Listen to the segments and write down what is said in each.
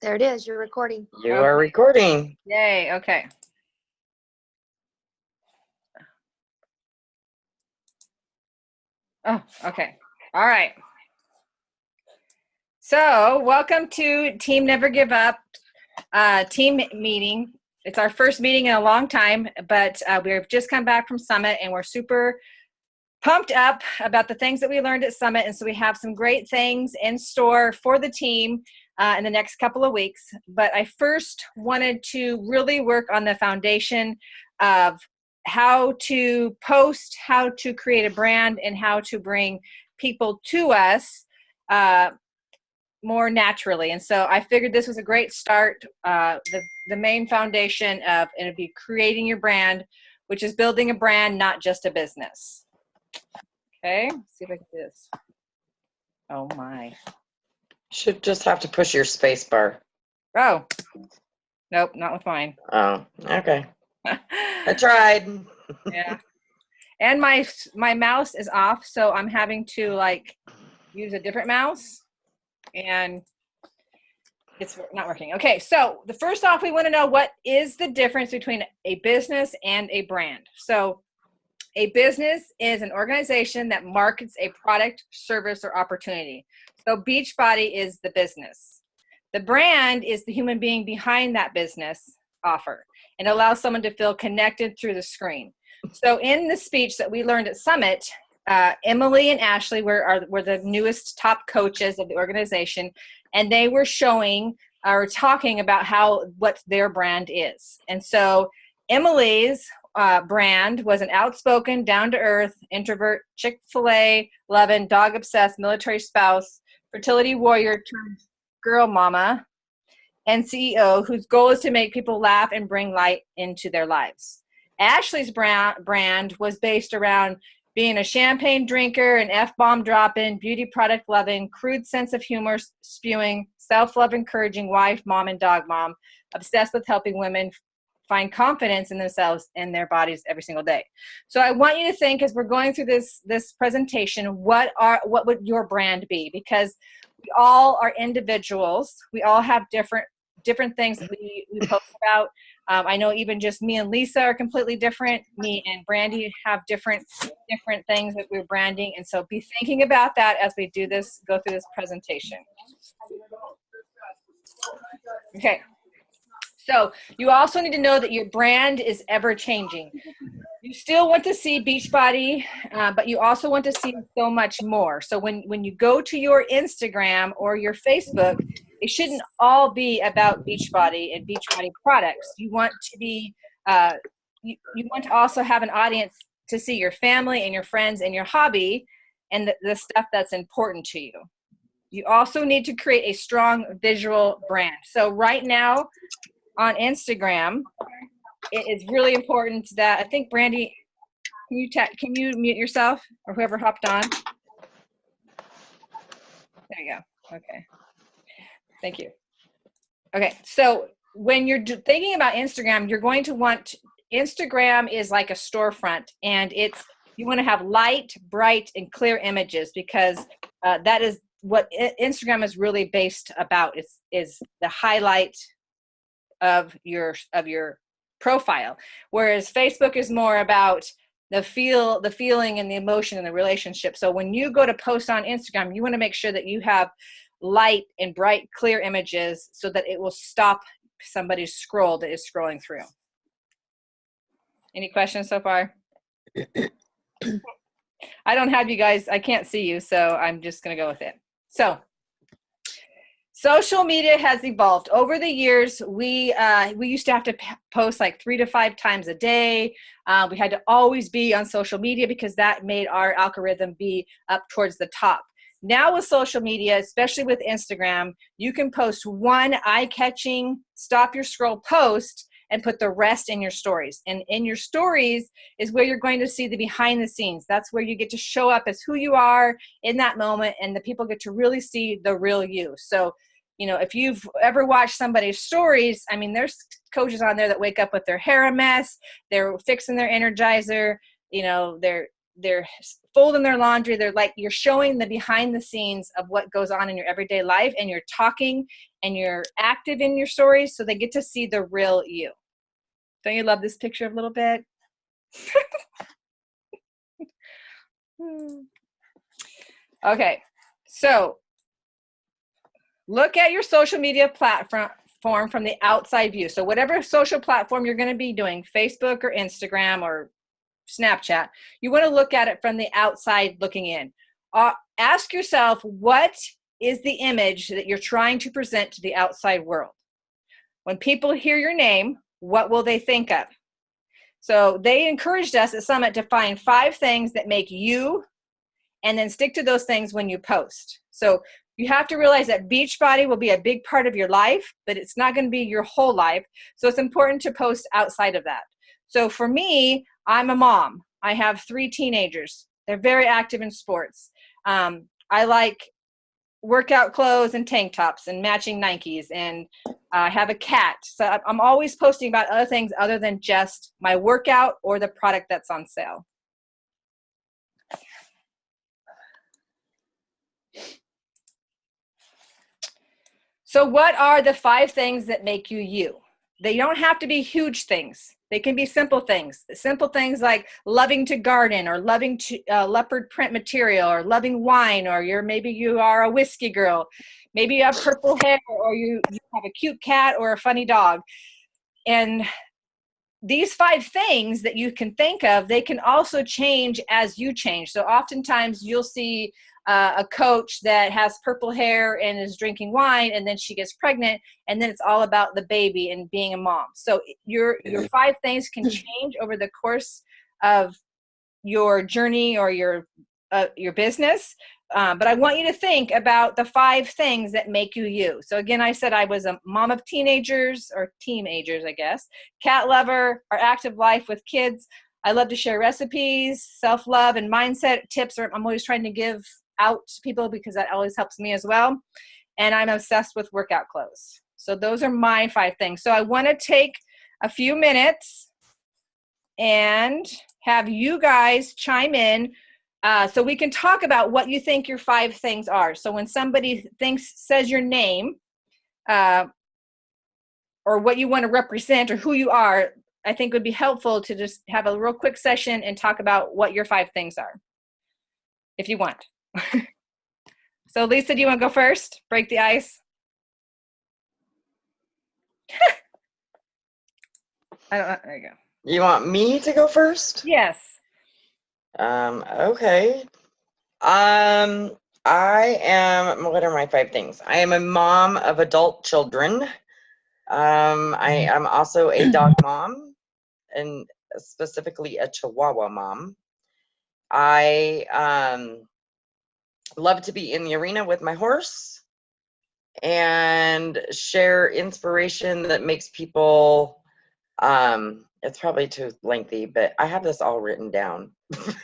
There it is. You're recording. You are recording. Yay. Okay. Oh, okay. All right. So welcome to Team Never Give Up team meeting. It's our first meeting in a long time, but we've just come back from Summit and we're super pumped up about the things that we learned at Summit. And so we have some great things in store for the team in the next couple of weeks. But I first wanted to really work on the foundation of how to post, how to create a brand, and how to bring people to us more naturally. And so I figured this was a great start. The main foundation of it'll be creating your brand, which is building a brand, not just a business. Okay, let's see if I can do this. Oh my. Should just have to push your space bar. Oh, nope, not with mine. Oh, okay. I tried. Yeah. And my mouse is off, so I'm having to like use a different mouse and it's not working. Okay, so the first off, we want to know what is the difference between a business and a brand. So a business is an organization that markets a product, service, or opportunity. So Beachbody is the business. The brand is the human being behind that business offer and allows someone to feel connected through the screen. So in the speech that we learned at Summit, Emily and Ashley were the newest top coaches of the organization, and they were showing or talking about what their brand is. And so Emily's brand was an outspoken, down-to-earth, introvert, Chick-fil-A loving, dog-obsessed military spouse, fertility warrior turned girl mama, and CEO whose goal is to make people laugh and bring light into their lives. Ashley's brand was based around being a champagne drinker, an F-bomb dropping, beauty product loving, crude sense of humor spewing, self-love encouraging wife, mom, and dog mom, obsessed with helping women find confidence in themselves and their bodies every single day. So I want you to think, as we're going through this presentation, what would your brand be? Because we all are individuals. We all have different things that we post about. I know even just me and Lisa are completely different. Me and Brandy have different things that we're branding. And so be thinking about that as we go through this presentation. Okay. So you also need to know that your brand is ever changing. You still want to see Beachbody, but you also want to see so much more. So when you go to your Instagram or your Facebook, it shouldn't all be about Beachbody and Beachbody products. You want to be, you want to also have an audience to see your family and your friends and your hobby and the stuff that's important to you. You also need to create a strong visual brand. So right now on Instagram, it is really important that, I think, Brandy, can you mute yourself or whoever hopped on? There you go. Okay. Thank you. Okay. So when you're thinking about Instagram, you're going to want, Instagram is like a storefront, and you want to have light, bright, and clear images, because that is what Instagram is really based about, is the highlight of your profile, whereas Facebook is more about the feeling and the emotion and the relationship. So when you go to post on Instagram, you want to make sure that you have light and bright, clear images so that it will stop somebody's scroll that is scrolling through. Any questions so far? I don't have you guys, I can't see you, so I'm just going to go with it. So social media has evolved. Over the years, we used to have to post like 3 to 5 times a day. We had to always be on social media because that made our algorithm be up towards the top. Now with social media, especially with Instagram, you can post one eye-catching, stop your scroll post and put the rest in your stories. And in your stories is where you're going to see the behind the scenes. That's where you get to show up as who you are in that moment, and the people get to really see the real you. So, you know, if you've ever watched somebody's stories, I mean, there's coaches on there that wake up with their hair a mess, they're fixing their Energizer, you know, they're they're folding their laundry. They're like, you're showing the behind the scenes of what goes on in your everyday life, and you're talking and you're active in your stories, so they get to see the real you. Don't you love this picture a little bit? Okay, so look at your social media platform from the outside view. So whatever social platform you're going to be doing, Facebook or Instagram or Snapchat, you want to look at it from the outside looking in. Ask yourself, what is the image that you're trying to present to the outside world? When people hear your name, what will they think of? So they encouraged us at Summit to find 5 things that make you, and then stick to those things when you post. So you have to realize that Beachbody will be a big part of your life, but it's not going to be your whole life. So it's important to post outside of that. So for me, I'm a mom. I have 3 teenagers. They're very active in sports. I like workout clothes and tank tops and matching Nikes, and I have a cat. So I'm always posting about other things other than just my workout or the product that's on sale. So what are the 5 things that make you you? They don't have to be huge things. They can be simple things. Simple things like loving to garden, or loving to leopard print material, or loving wine, or maybe you are a whiskey girl. Maybe you have purple hair, or you have a cute cat or a funny dog. And these 5 things that you can think of, they can also change as you change. So oftentimes you'll see a coach that has purple hair and is drinking wine, and then she gets pregnant, and then it's all about the baby and being a mom. So your 5 things can change over the course of your journey or your business. But I want you to think about the 5 things that make you you. So again, I said I was a mom of teenagers, or teenagers, I guess, cat lover, our active life with kids. I love to share recipes, self-love, and mindset tips. I'm always trying to give out to people because that always helps me as well. And I'm obsessed with workout clothes. So those are my 5 things. So I want to take a few minutes and have you guys chime in, so we can talk about what you think your 5 things are. So when somebody says your name, or what you want to represent or who you are, I think would be helpful to just have a real quick session and talk about what your 5 things are, if you want. So Lisa, do you want to go first? Break the ice. I don't know. There you go. You want me to go first? Yes. Okay. I am, what are my 5 things? I am a mom of adult children. I am also a dog mom, and specifically a Chihuahua mom. I love to be in the arena with my horse and share inspiration that makes people, it's probably too lengthy, but I have this all written down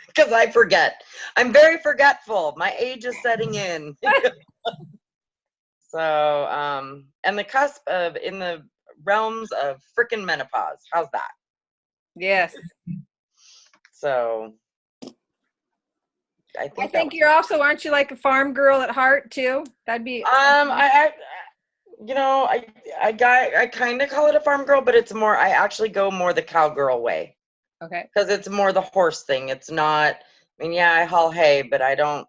because I forget. I'm very forgetful. My age is setting in. So, and the cusp of, in the realms of frickin' menopause. How's that? Yes. So, I think you're also, aren't you like a farm girl at heart too? That'd be. You know, I kind of call it a farm girl, but it's more, I actually go more the cowgirl way. Okay. Because it's more the horse thing. It's not, I mean, yeah, I haul hay, but I don't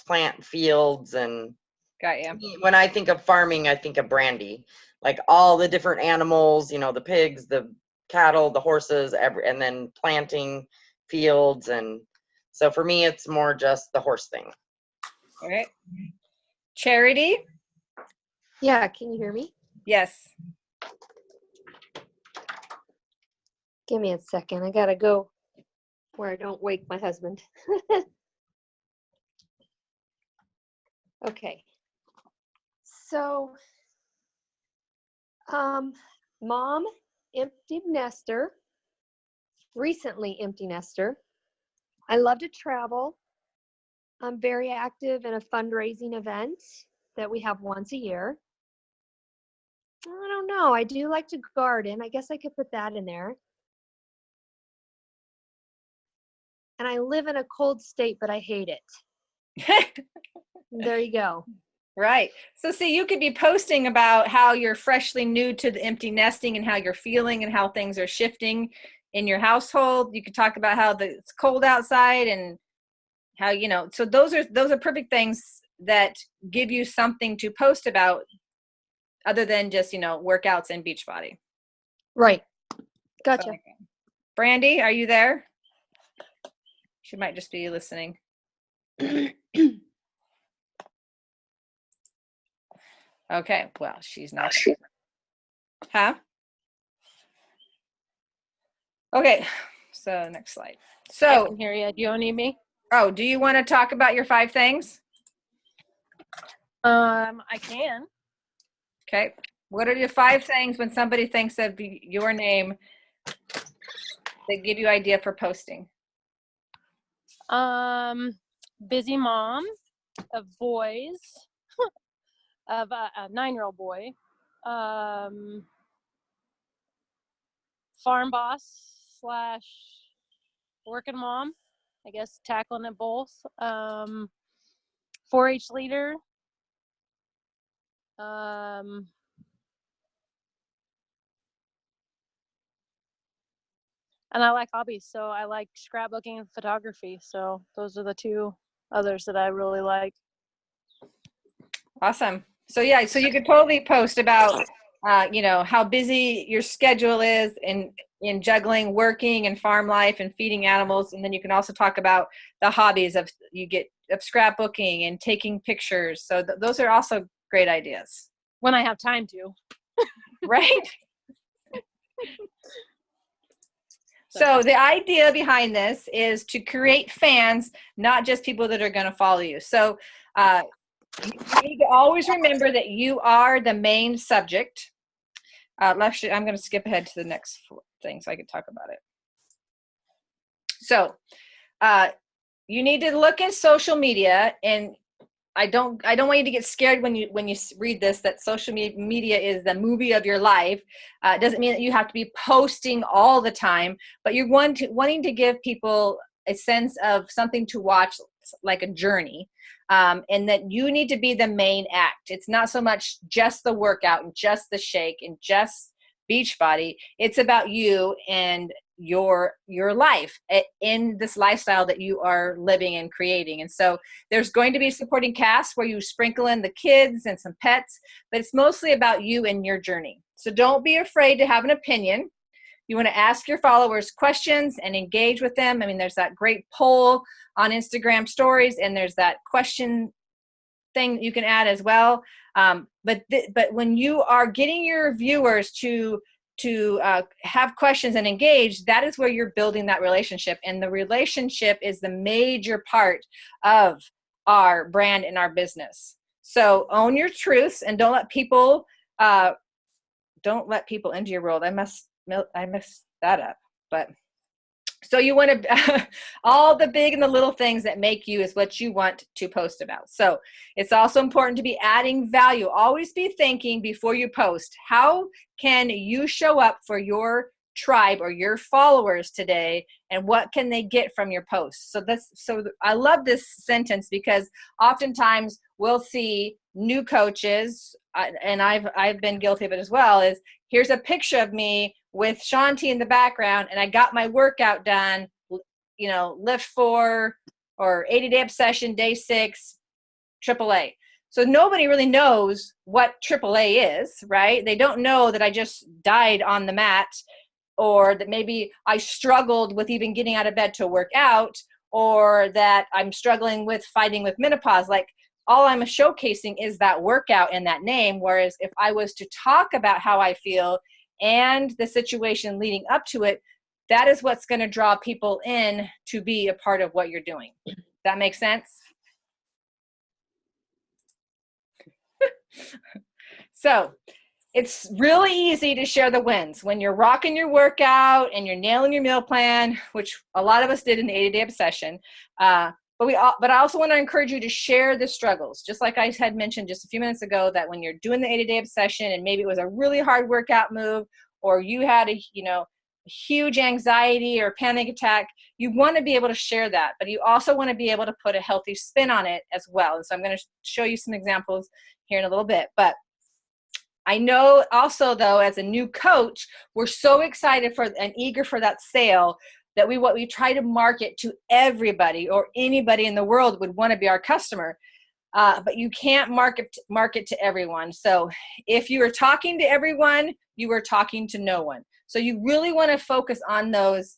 plant fields. And got you. When I think of farming, I think of Brandy, like all the different animals, you know, the pigs, the cattle, the horses, and then planting fields. And so for me, it's more just the horse thing. All right. Charity? Yeah, can you hear me? Yes. Give me a second. I gotta go where I don't wake my husband. Okay. So, mom, empty nester, recently empty nester. I love to travel. I'm very active in a fundraising event that we have once a year. I don't know. I do like to garden. I guess I could put that in there. and I live in a cold state, but I hate it. There you go. Right. So see, you could be posting about how you're freshly new to the empty nesting and how you're feeling and how things are shifting in your household. You could talk about how it's cold outside and how, you know, so those are perfect things that give you something to post about other than just, you know, workouts and Beachbody. Right. Gotcha. So, Brandy, are you there? She might just be listening. Okay, well, she's not. Huh? Okay, so next slide. I So, can hear you. Do you need me? oh, do you want to talk about your 5 things? I can. Okay. What are your 5 things when somebody thinks of your name that give you idea for posting? Busy mom of boys, of a 9-year-old boy. Farm boss / working mom. I guess tackling it both. 4-H leader. And I like hobbies, so I like scrapbooking and photography. So those are the 2 others that I really like. Awesome. So yeah, so you could totally post about, you know, how busy your schedule is in juggling working and farm life and feeding animals. And then you can also talk about the hobbies of scrapbooking and taking pictures. So those are also great ideas. When I have time to. Right? So the idea behind this is to create fans, not just people that are going to follow you. So you need to always remember that you are the main subject. Actually, I'm going to skip ahead to the next thing so I can talk about it. So you need to look in social media, and I don't want you to get scared when you read this that social media is the movie of your life. It doesn't mean that you have to be posting all the time, but you're wanting to give people a sense of something to watch, like a journey, and that you need to be the main act. It's not so much just the workout and just the shake and just Beachbody. It's about you and your life in this lifestyle that you are living and creating. And so there's going to be a supporting cast where you sprinkle in the kids and some pets, but it's mostly about you and your journey. So don't be afraid to have an opinion. You want to ask your followers questions and engage with them. I mean, there's that great poll on Instagram stories, and there's that question thing that you can add as well. But when you are getting your viewers to have questions and engage, that is where you're building that relationship. And the relationship is the major part of our brand and our business. So own your truths and don't let people into your world. I messed that up, but so you want to all the big and the little things that make you is what you want to post about. So it's also important to be adding value. Always be thinking before you post, how can you show up for your tribe or your followers today, and what can they get from your posts? So I love this sentence because oftentimes we'll see new coaches, and I've been guilty of it as well, is here's a picture of me with Shanti in the background, and I got my workout done, you know, lift 4 or 80-day obsession, day 6, AAA. So nobody really knows what AAA is, right? They don't know that I just died on the mat, or that maybe I struggled with even getting out of bed to work out, or that I'm struggling with fighting with menopause. Like, all I'm showcasing is that workout and that name. Whereas if I was to talk about how I feel and the situation leading up to it, that is what's going to draw people in to be a part of what you're doing. That makes sense? So it's really easy to share the wins when you're rocking your workout and you're nailing your meal plan, which a lot of us did in the 80-day obsession. But I also want to encourage you to share the struggles. Just like I had mentioned just a few minutes ago, that when you're doing the 80-day obsession and maybe it was a really hard workout move, or you had huge anxiety or panic attack, you want to be able to share that, but you also want to be able to put a healthy spin on it as well. And so I'm going to show you some examples here in a little bit. But I know also, though, as a new coach, we're so excited for and eager for that sale that we try to market to everybody, or anybody in the world would want to be our customer. But you can't market to everyone. So if you are talking to everyone, you are talking to no one. So you really want to focus on those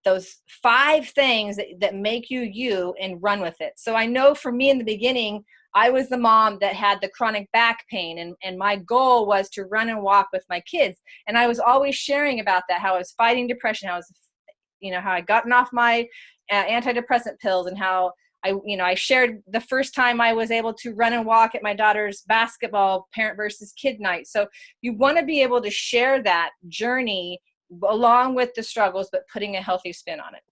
5 things that make you you and run with it. So I know for me in the beginning, I was the mom that had the chronic back pain, and my goal was to run and walk with my kids. And I was always sharing about that, how I was fighting depression, how I'd gotten off my antidepressant pills, and how I shared the first time I was able to run and walk at my daughter's basketball parent versus kid night. So you want to be able to share that journey along with the struggles, but putting a healthy spin on it.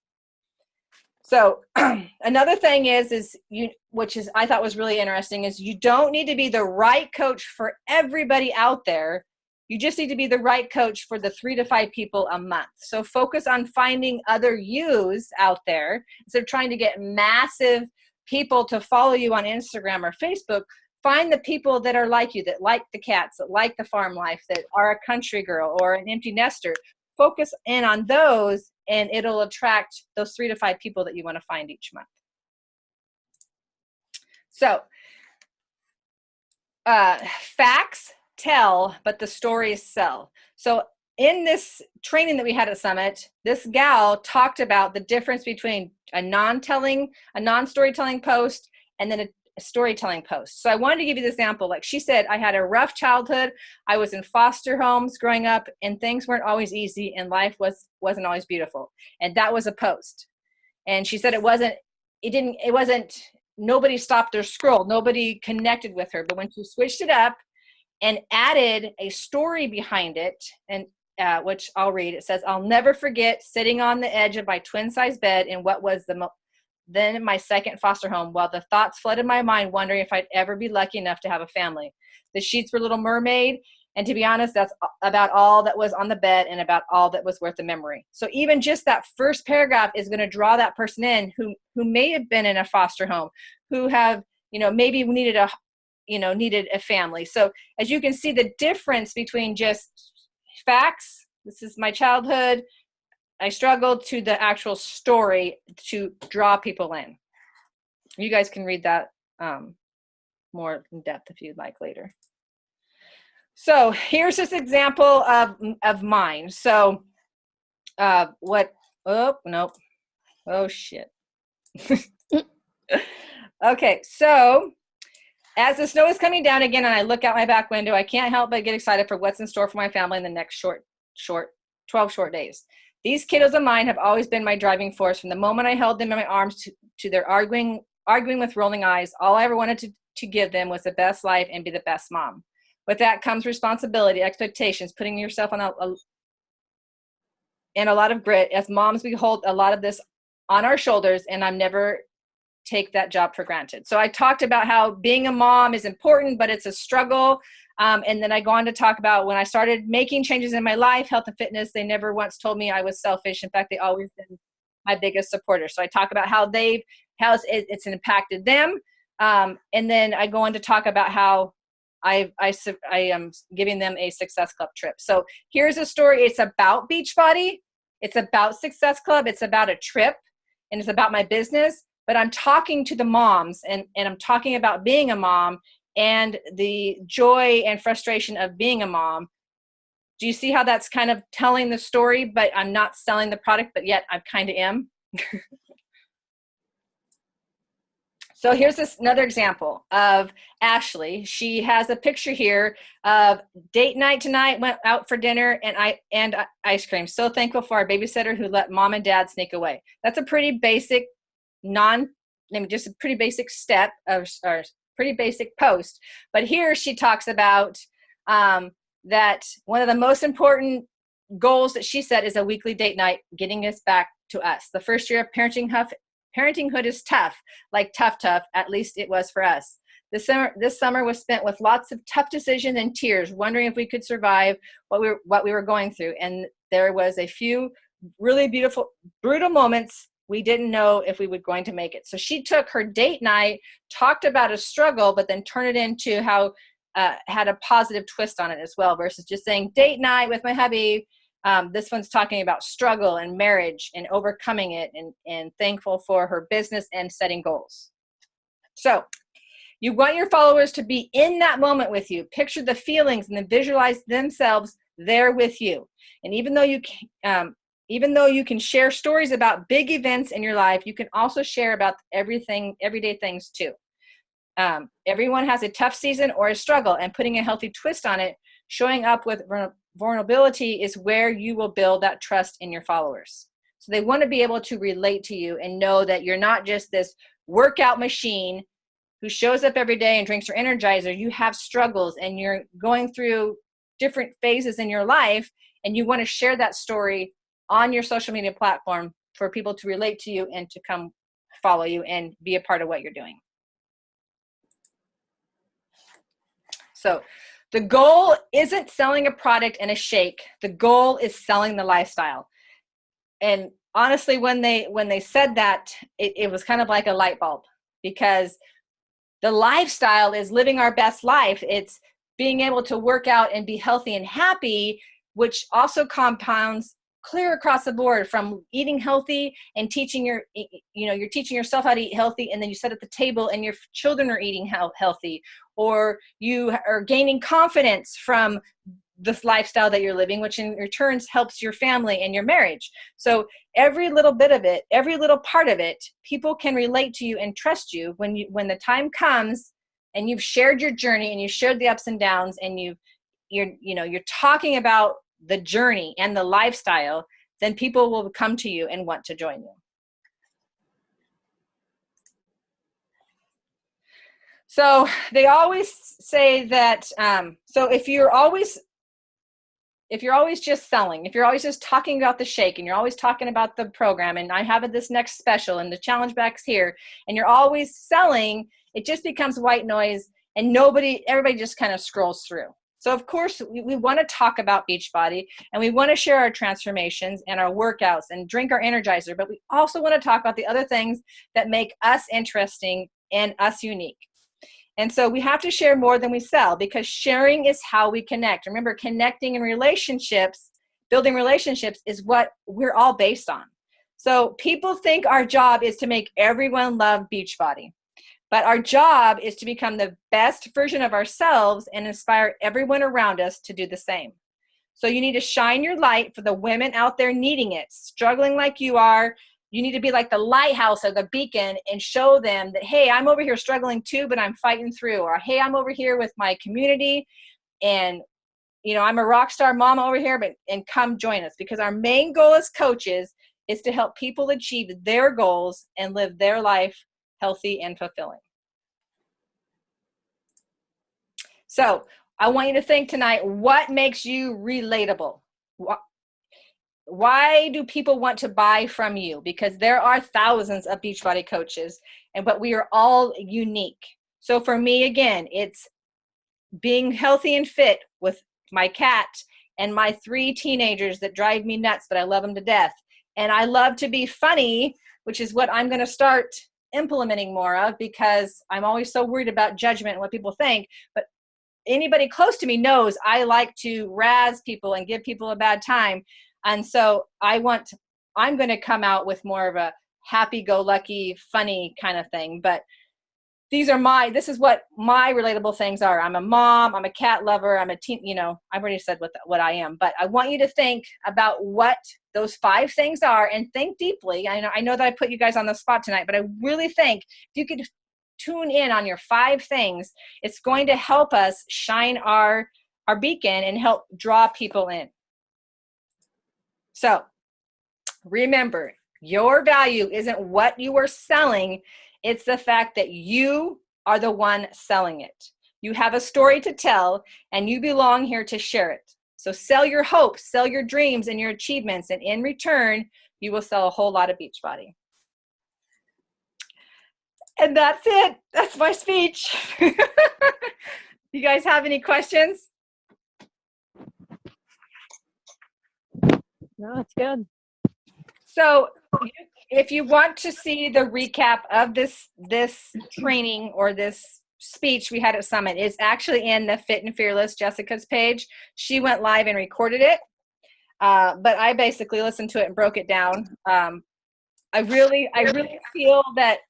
So another thing which I thought was really interesting, is you don't need to be the right coach for everybody out there. You just need to be the right coach for the 3 to 5 people a month. So focus on finding other yous out there instead of trying to get massive people to follow you on Instagram or Facebook. Find the people that are like you, that like the cats, that like the farm life, that are a country girl or an empty nester. Focus in on those, and it'll attract those 3 to 5 people that you want to find each month. So facts tell, but the stories sell. So in this training that we had at Summit, this gal talked about the difference between a non-storytelling post and then a storytelling post. So I wanted to give you the example. Like she said, I had a rough childhood. I was in foster homes growing up, and things weren't always easy, and life wasn't always beautiful. And that was a post. And she said nobody stopped their scroll. Nobody connected with her. But when she switched it up and added a story behind it, and which I'll read, it says, "I'll never forget sitting on the edge of my twin-size bed in what was then my second foster home, while the thoughts flooded my mind, wondering if I'd ever be lucky enough to have a family. The sheets were Little Mermaid, and to be honest, that's about all that was on the bed and about all that was worth the memory." So even just that first paragraph is going to draw that person in who may have been in a foster home, who have, maybe needed a family. So as you can see, the difference between just facts, this is my childhood, I struggled, to the actual story to draw people in. You guys can read that more in depth if you'd like later. So here's this example of mine. So oh shit. Okay, so as the snow is coming down again and I look out my back window, I can't help but get excited for what's in store for my family in the next 12 short days. These kiddos of mine have always been my driving force. From the moment I held them in my arms to their arguing with rolling eyes, all I ever wanted to give them was the best life and be the best mom. With that comes responsibility, expectations, putting yourself on and a lot of grit. As moms, we hold a lot of this on our shoulders, and I'm never take that job for granted. So I talked about how being a mom is important, but it's a struggle. And then I go on to talk about when I started making changes in my life, health and fitness, they never once told me I was selfish. In fact, they always been my biggest supporter. So I talk about how it's impacted them. And then I go on to talk about how I am giving them a Success Club trip. So here's a story. It's about Beachbody. It's about Success Club. It's about a trip, and it's about my business. But I'm talking to the moms, and I'm talking about being a mom and the joy and frustration of being a mom. Do you see how that's kind of telling the story, but I'm not selling the product, but yet I kind of am? So here's another example of Ashley. She has a picture here of date night tonight, went out for dinner and ice cream. So thankful for our babysitter who let mom and dad sneak away. That's a pretty basic just a pretty basic step or pretty basic post. But here she talks about that one of the most important goals that she set is a weekly date night, getting us back to us. The first year of parenthood is tough, like tough, at least it was for us. This summer was spent with lots of tough decisions and tears, wondering if we could survive what we were going through. And there was a few really beautiful, brutal moments. We didn't know if we were going to make it. So she took her date night, talked about a struggle, but then turned it into how had a positive twist on it as well, versus just saying date night with my hubby. This one's talking about struggle and marriage and overcoming it, and thankful for her business and setting goals. So you want your followers to be in that moment with you. Picture the feelings and then visualize themselves there with you. And even though you can share stories about big events in your life, you can also share about everyday things too. Everyone has a tough season or a struggle, and putting a healthy twist on it, showing up with vulnerability, is where you will build that trust in your followers. So they want to be able to relate to you and know that you're not just this workout machine who shows up every day and drinks your Energizer. You have struggles and you're going through different phases in your life, and you want to share that story on your social media platform for people to relate to you and to come follow you and be a part of what you're doing. So the goal isn't selling a product and a shake. The goal is selling the lifestyle. And honestly, when they said that, it was kind of like a light bulb, because the lifestyle is living our best life. It's being able to work out and be healthy and happy, which also compounds clear across the board, from eating healthy and teaching you're teaching yourself how to eat healthy, and then you sit at the table and your children are eating healthy, or you are gaining confidence from this lifestyle that you're living, which in return helps your family and your marriage. So every little bit of it, every little part of it, people can relate to you and trust you when the time comes and you've shared your journey and you've shared the ups and downs, and you're talking about the journey and the lifestyle, then people will come to you and want to join you. So they always say that, so if you're always just selling, if you're always just talking about the shake and you're always talking about the program and I have this next special and the challenge back's here, and you're always selling, it just becomes white noise and everybody just kind of scrolls through. So of course we want to talk about Beachbody and we want to share our transformations and our workouts and drink our Energizer, but we also want to talk about the other things that make us interesting and us unique. And so we have to share more than we sell, because sharing is how we connect. Remember, connecting in relationships, building relationships is what we're all based on. So people think our job is to make everyone love Beachbody, but our job is to become the best version of ourselves and inspire everyone around us to do the same. So you need to shine your light for the women out there needing it, struggling like you are. You need to be like the lighthouse or the beacon and show them that, hey, I'm over here struggling too, but I'm fighting through. Or, hey, I'm over here with my community and, I'm a rock star mom over here, and come join us. Because our main goal as coaches is to help people achieve their goals and live their life healthy and fulfilling. So I want you to think tonight, what makes you relatable? Why do people want to buy from you? Because there are thousands of Beachbody coaches, but we are all unique. So for me, again, it's being healthy and fit with my cat and my 3 teenagers that drive me nuts, but I love them to death. And I love to be funny, which is what I'm going to start implementing more of, because I'm always so worried about judgment and what people think. But anybody close to me knows I like to razz people and give people a bad time. And so I'm going to come out with more of a happy-go-lucky, funny kind of thing. But this is what my relatable things are. I'm a mom, I'm a cat lover, I'm a teen, I've already said what I am. But I want you to think about what those 5 things are and think deeply. I know that I put you guys on the spot tonight, but I really think if you could tune in on your 5 things, it's going to help us shine our beacon and help draw people in. So remember, your value isn't what you are selling. It's the fact that you are the one selling it. You have a story to tell, and you belong here to share it. So sell your hopes, sell your dreams and your achievements, and in return, you will sell a whole lot of Beachbody. And that's it. That's my speech. You guys have any questions? No, it's good. So if you want to see the recap of this training or this speech we had at Summit, it's actually in the Fit and Fearless Jessica's page. She went live and recorded it. But I basically listened to it and broke it down. I really feel that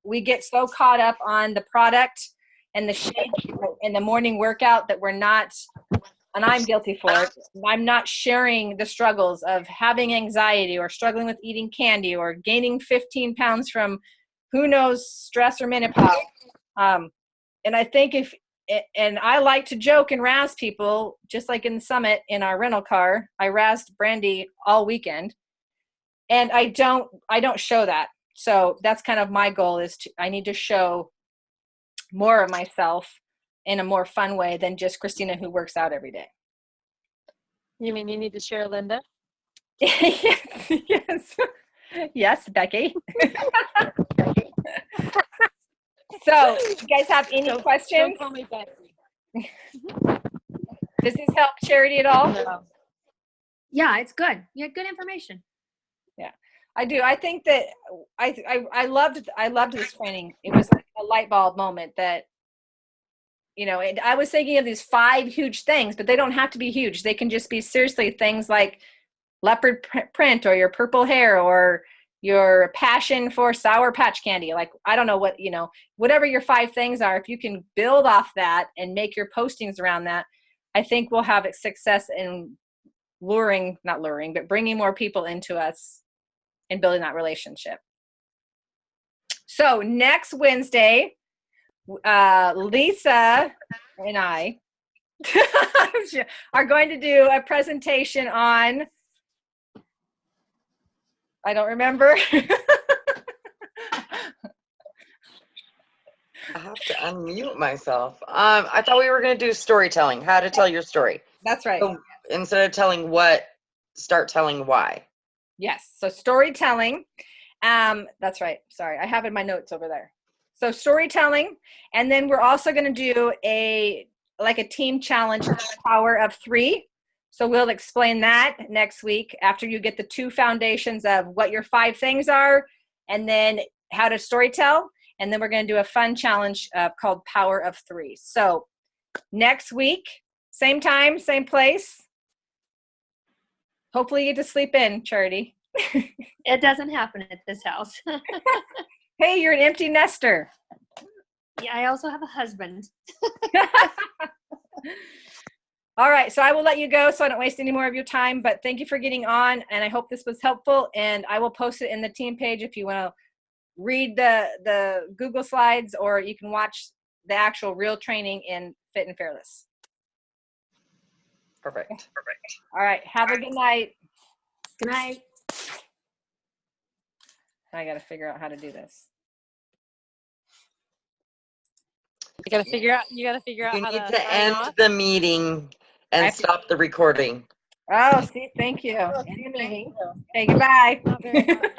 we get so caught up on the product and the shake and the morning workout that we're not, and I'm guilty for it, I'm not sharing the struggles of having anxiety or struggling with eating candy or gaining 15 pounds from who knows stress or menopause. And I think and I like to joke and razz people, just like in the Summit in our rental car. I razzed Brandy all weekend, and I don't show that. So that's kind of my goal, is I need to show more of myself in a more fun way than just Christina who works out every day. You mean you need to share Linda? Yes, Becky. So, you guys have any questions? Don't call me Becky. Does this help Charity at all? No. Yeah, it's good. You had good information. Yeah, I do. I think that I loved this training. It was like a light bulb moment that, I was thinking of these 5 huge things, but they don't have to be huge. They can just be seriously things like leopard print or your purple hair or your passion for Sour Patch Candy. Like, I don't know what, whatever your 5 things are, if you can build off that and make your postings around that, I think we'll have success in not luring, but bringing more people into us and building that relationship. So next Wednesday, Lisa and I are going to do a presentation on, I don't remember. I have to unmute myself. I thought we were going to do storytelling, how to tell your story. That's right. So instead of telling what, start telling why. Yes. So storytelling. That's right. Sorry. I have in my notes over there. So storytelling. And then we're also going to do a team challenge, Power of 3. So we'll explain that next week after you get the 2 foundations of what your 5 things are and then how to storytell. And then we're going to do a fun challenge called Power of 3. So next week, same time, same place. Hopefully you get to sleep in, Charity. It doesn't happen at this house. Hey, you're an empty nester. Yeah, I also have a husband. All right, so I will let you go so I don't waste any more of your time, but thank you for getting on, and I hope this was helpful, and I will post it in the team page if you want to read the Google slides, or you can watch the actual real training in Fit and Fearless. Perfect. All right, have a good night. Good night. I got to figure out how to do this. You gotta figure out You how need to to sign end off. the meeting and stop the recording. Oh, see, thank you. End the meeting. Okay, goodbye. Not very hard.